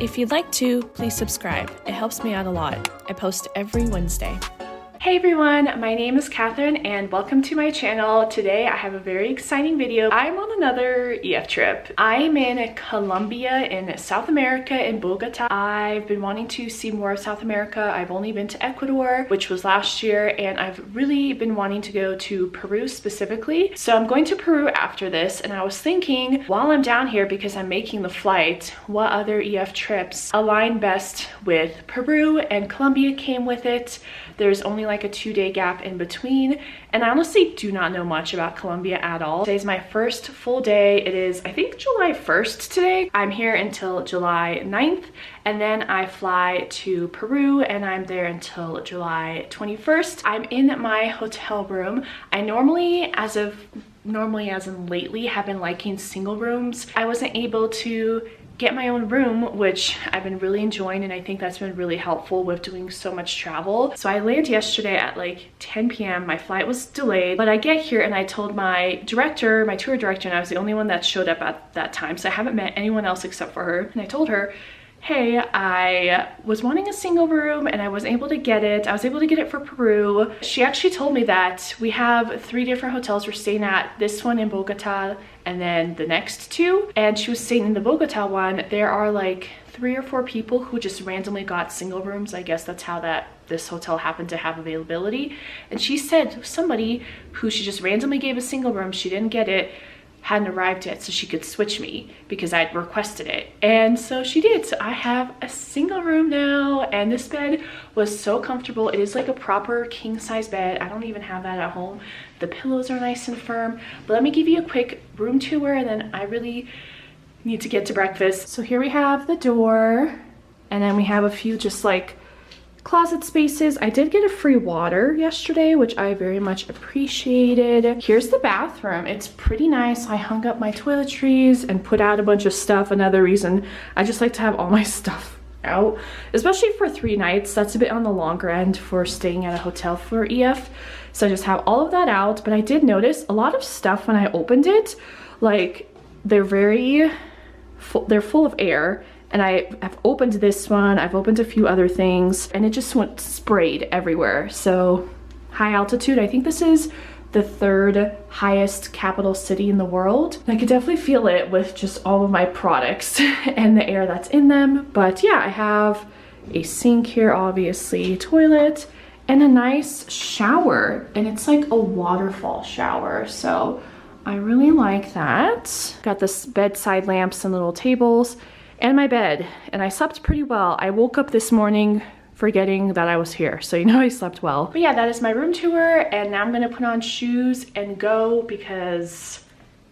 If you'd like to, please subscribe. It helps me out a lot. I post every Wednesday. Hey everyone, my name is Catherine and welcome to my channel. Today I have a very exciting video. I'm on another EF trip. I'm in Colombia in South America in Bogota. I've been wanting to see more of South America. I've only been to Ecuador, which was last year, and I've really been wanting to go to Peru specifically. So I'm going to Peru after this, and I was thinking while I'm down here, because I'm making the flight, what other EF trips align best with Peru, and Colombia came with it. There's only like a 2-day gap in between, and I honestly do not know much about Colombia at all. Today's my first full day. It is, I think, July 1st today. I'm here until July 9th, and then I fly to Peru, and I'm there until July 21st. I'm in my hotel room. I normally, as in lately, have been liking single rooms. I wasn't able to get my own room, which I've been really enjoying, and I think that's been really helpful with doing so much travel. So I landed yesterday at like 10 p.m. My flight was delayed, but I get here and I told my director, my tour director, and I was the only one that showed up at that time, so I haven't met anyone else except for her, and I told her, hey, I was wanting a single room and I wasn't able to get it. I was able to get it for Peru. She actually told me that we have 3 different hotels we're staying at, this one in Bogota and then the next 2. And she was saying in the Bogota one, there are like 3 or 4 people who just randomly got single rooms. I guess that's how this hotel happened to have availability. And she said somebody who she just randomly gave a single room, she didn't get it, hadn't arrived yet, so she could switch me because I'd requested it, and so she did. So I have a single room now, and this bed was so comfortable. It is like a proper king-size bed. I don't even have that at home. The pillows are nice and firm. But let me give you a quick room tour, and then I really need to get to breakfast. So here we have the door, and then we have a few just like closet spaces. I did get a free water yesterday, which I very much appreciated. Here's the bathroom. It's pretty nice. I hung up my toiletries and put out a bunch of stuff. Another reason I just like to have all my stuff out, especially for 3 nights. That's a bit on the longer end for staying at a hotel for EF. So I just have all of that out. But I did notice a lot of stuff when I opened it, like they're full of air. And I've opened this one, I've opened a few other things, and it just went sprayed everywhere. So high altitude, I think this is the 3rd highest capital city in the world. I could definitely feel it with just all of my products and the air that's in them. But yeah, I have a sink here, obviously, toilet, and a nice shower. And it's like a waterfall shower, so I really like that. Got this bedside lamps and little tables, and my bed, and I slept pretty well. I woke up this morning forgetting that I was here, so you know I slept well. But yeah, that is my room tour, and now I'm gonna put on shoes and go because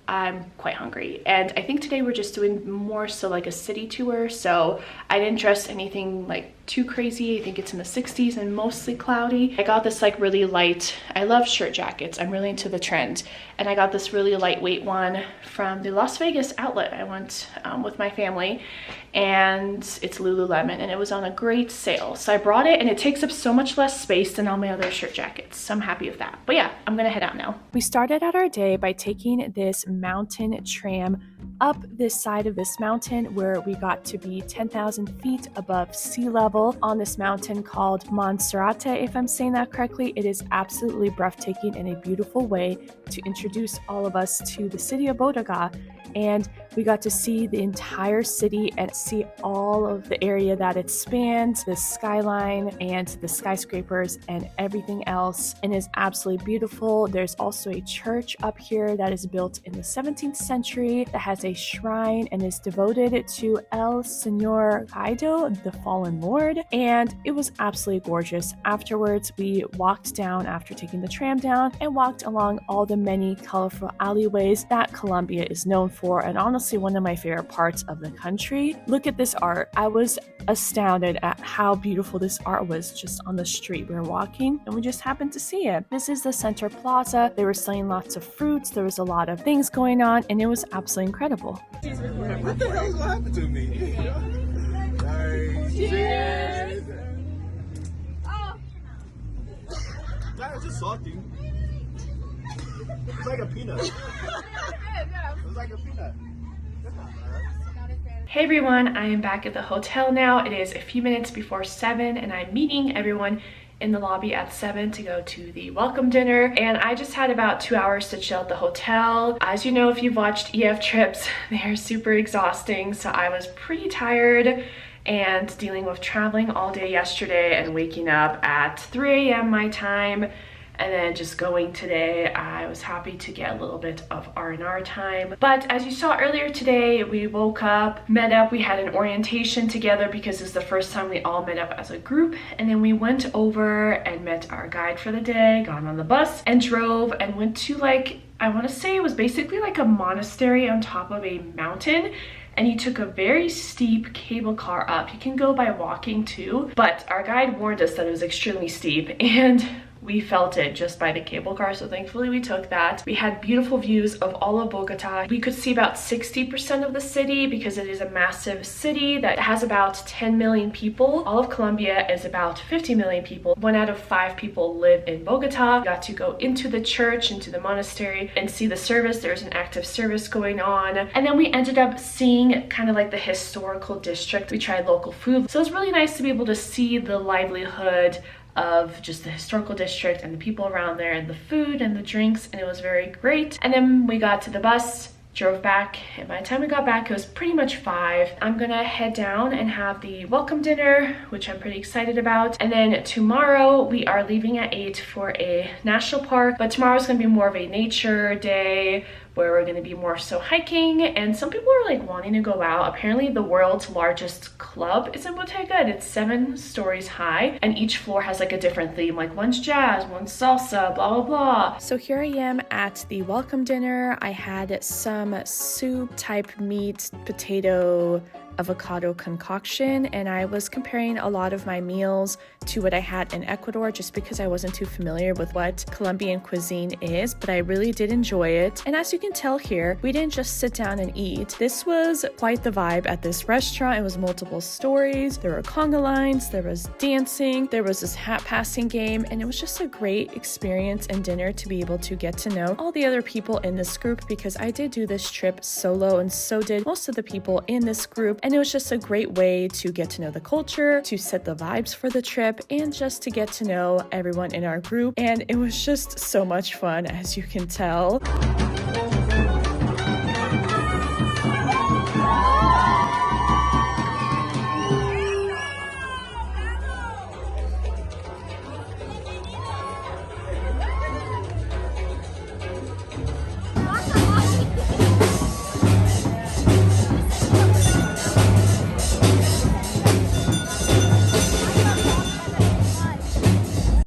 I'm quite hungry. And I think today we're just doing more so like a city tour, so I didn't dress anything like too crazy. I think it's in the 60s and mostly cloudy. I got this like really light, I love shirt jackets, I'm really into the trend, and I got this really lightweight one from the Las Vegas outlet. I went with my family, and it's Lululemon, and it was on a great sale, so I brought it, and it takes up so much less space than all my other shirt jackets, so I'm happy with that. But yeah, I'm gonna head out now. We started out our day by taking this mountain tram up this side of this mountain, where we got to be 10,000 feet above sea level on this mountain called Monserrate, if I'm saying that correctly. It is absolutely breathtaking in a beautiful way to introduce all of us to the city of Botoga, and we got to see the entire city and see all of the area that it spans, the skyline and the skyscrapers and everything else, and is absolutely beautiful. There's also a church up here that is built in the 17th century that has a shrine and is devoted to El Señor Guido, the fallen lord, and it was absolutely gorgeous. Afterwards, we walked down after taking the tram down and walked along all the many colorful alleyways that Colombia is known for, and honestly one of my favorite parts of the country. Look at this art. I was astounded at how beautiful this art was just on the street. We were walking and we just happened to see it. This is the center plaza. They were selling lots of fruits. There was a lot of things going on, and it was absolutely incredible. What the hell happened to me? Cheers! That was just salty. It's like a peanut. It's like a peanut. Hey everyone, I am back at the hotel now. It is a few minutes before 7 and I'm meeting everyone in the lobby at 7 to go to the welcome dinner, and I just had about 2 hours to chill at the hotel. As you know, if you've watched EF trips, they are super exhausting, so I was pretty tired and dealing with traveling all day yesterday and waking up at 3 a.m. my time and then just going today. I was happy to get a little bit of R&R time. But as you saw earlier today, we woke up, met up, we had an orientation together because it's the first time we all met up as a group. And then we went over and met our guide for the day, got on the bus and drove and went to, like, I want to say it was basically like a monastery on top of a mountain. And he took a very steep cable car up. You can go by walking too, but our guide warned us that it was extremely steep, and we felt it just by the cable car, so thankfully we took that. We had beautiful views of all of Bogota. We could see about 60% of the city because it is a massive city that has about 10 million people. All of Colombia is about 50 million people. 1 out of 5 people live in Bogota. We got to go into the church, into the monastery, and see the service. There's an active service going on. And then we ended up seeing kind of like the historical district. We tried local food. So it was really nice to be able to see the livelihood of just the historical district and the people around there and the food and the drinks, and it was very great. And then we got to the bus, drove back, and by the time we got back it was pretty much 5. I'm gonna head down and have the welcome dinner, which I'm pretty excited about, and then tomorrow we are leaving at 8 for a national park. But tomorrow's gonna be more of a nature day where we're going to be more so hiking, and some people are like wanting to go out. Apparently the world's largest club is in Bottega, and it's 7 stories high, and each floor has like a different theme, like one's jazz, one's salsa, blah blah blah. So here I am at the welcome dinner. I had some soup type meat, potato, avocado concoction, and I was comparing a lot of my meals to what I had in Ecuador just because I wasn't too familiar with what Colombian cuisine is, but I really did enjoy it. And as you can tell here, we didn't just sit down and eat. This was quite the vibe at this restaurant. It was multiple stories, there were conga lines, there was dancing, there was this hat passing game, and it was just a great experience and dinner to be able to get to know all the other people in this group, because I did do this trip solo and so did most of the people in this group. And it was just a great way to get to know the culture, to set the vibes for the trip, and just to get to know everyone in our group. And it was just so much fun, as you can tell.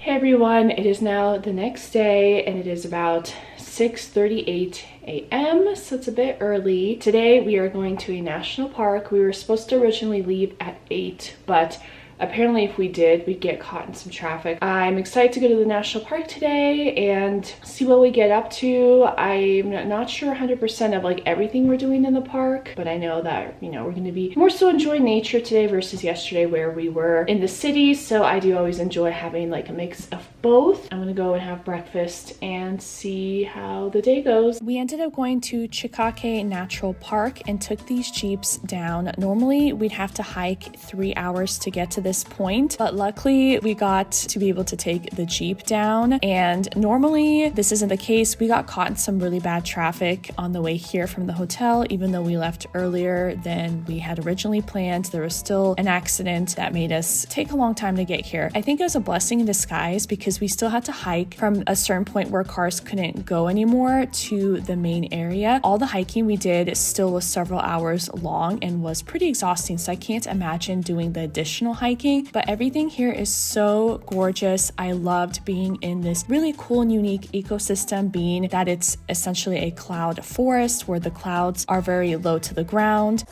Everyone, it is now the next day and it is about 6:38 a.m. so it's a bit early. Today we are going to a national park. We were supposed to originally leave at 8, but apparently if we did, we'd get caught in some traffic. I'm excited to go to the national park today and see what we get up to. I'm not sure 100% of like everything we're doing in the park, but I know that, you know, we're going to be more so enjoying nature today versus yesterday where we were in the city. So I do always enjoy having like a mix of both. I'm gonna go and have breakfast and see how the day goes. We ended up going to Chicake Natural Park and took these jeeps down. Normally we'd have to hike 3 hours to get to this point, but luckily we got to be able to take the jeep down, and normally this isn't the case. We got caught in some really bad traffic on the way here from the hotel. Even though we left earlier than we had originally planned, there was still an accident that made us take a long time to get here. I think it was a blessing in disguise because we still had to hike from a certain point where cars couldn't go anymore to the main area. All the hiking we did still was several hours long and was pretty exhausting, so I can't imagine doing the additional hiking, but everything here is so gorgeous. I loved being in this really cool and unique ecosystem, being that it's essentially a cloud forest where the clouds are very low to the ground.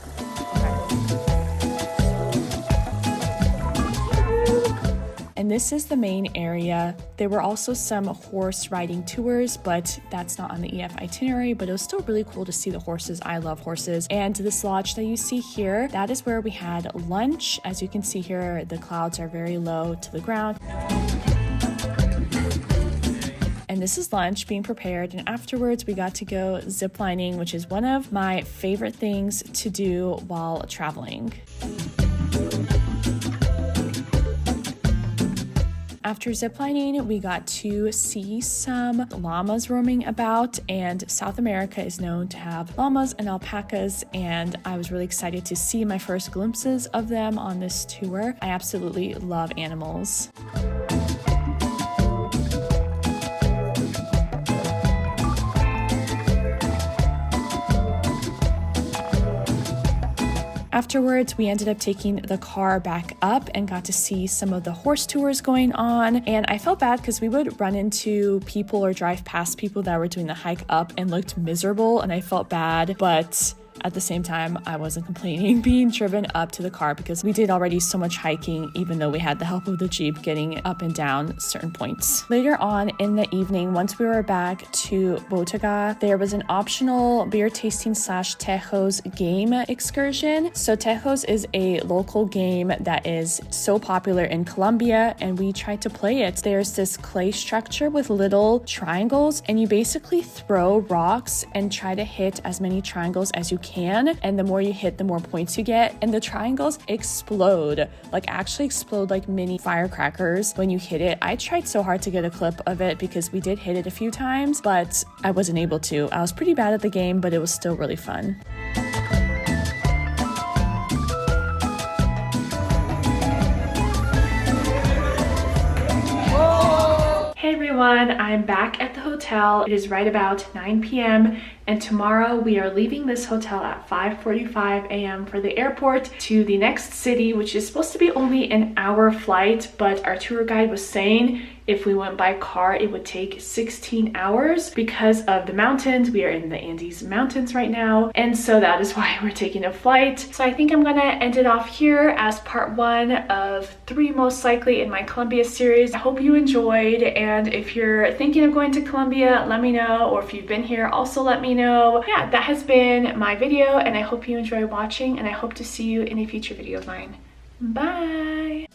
And this is the main area. There were also some horse riding tours, but that's not on the EF itinerary, but it was still really cool to see the horses. I love horses. And this lodge that you see here, that is where we had lunch. As you can see here, the clouds are very low to the ground. and this is lunch being prepared, and afterwards we got to go ziplining, which is one of my favorite things to do while traveling. After ziplining, we got to see some llamas roaming about, and South America is known to have llamas and alpacas, and I was really excited to see my first glimpses of them on this tour. I absolutely love animals. Afterwards, we ended up taking the car back up and got to see some of the horse tours going on. And I felt bad because we would run into people or drive past people that were doing the hike up and looked miserable, and I felt bad, but at the same time, I wasn't complaining being driven up to the car because we did already so much hiking, even though we had the help of the Jeep getting up and down certain points. Later on in the evening, once we were back to Botoga, there was an optional beer tasting / Tejos game excursion. So Tejos is a local game that is so popular in Colombia, and we tried to play it. There's this clay structure with little triangles, and you basically throw rocks and try to hit as many triangles as you can, and the more you hit, the more points you get, and the triangles explode, like actually explode like mini firecrackers when you hit it. I tried so hard to get a clip of it because we did hit it a few times, but I wasn't able to. I was pretty bad at the game, but it was still really fun. Hey everyone, I'm back at the hotel. It is right about 9 p.m. and tomorrow we are leaving this hotel at 5:45 a.m. for the airport to the next city, which is supposed to be only an hour flight, but our tour guide was saying if we went by car, it would take 16 hours because of the mountains. We are in the Andes Mountains right now, and so that is why we're taking a flight. So I think I'm gonna end it off here as part 1 of 3 most likely in my Colombia series. I hope you enjoyed, and if you're thinking of going to Colombia, let me know, or if you've been here, also let me know. Yeah, that has been my video, and I hope you enjoy watching, and I hope to see you in a future video of mine. Bye!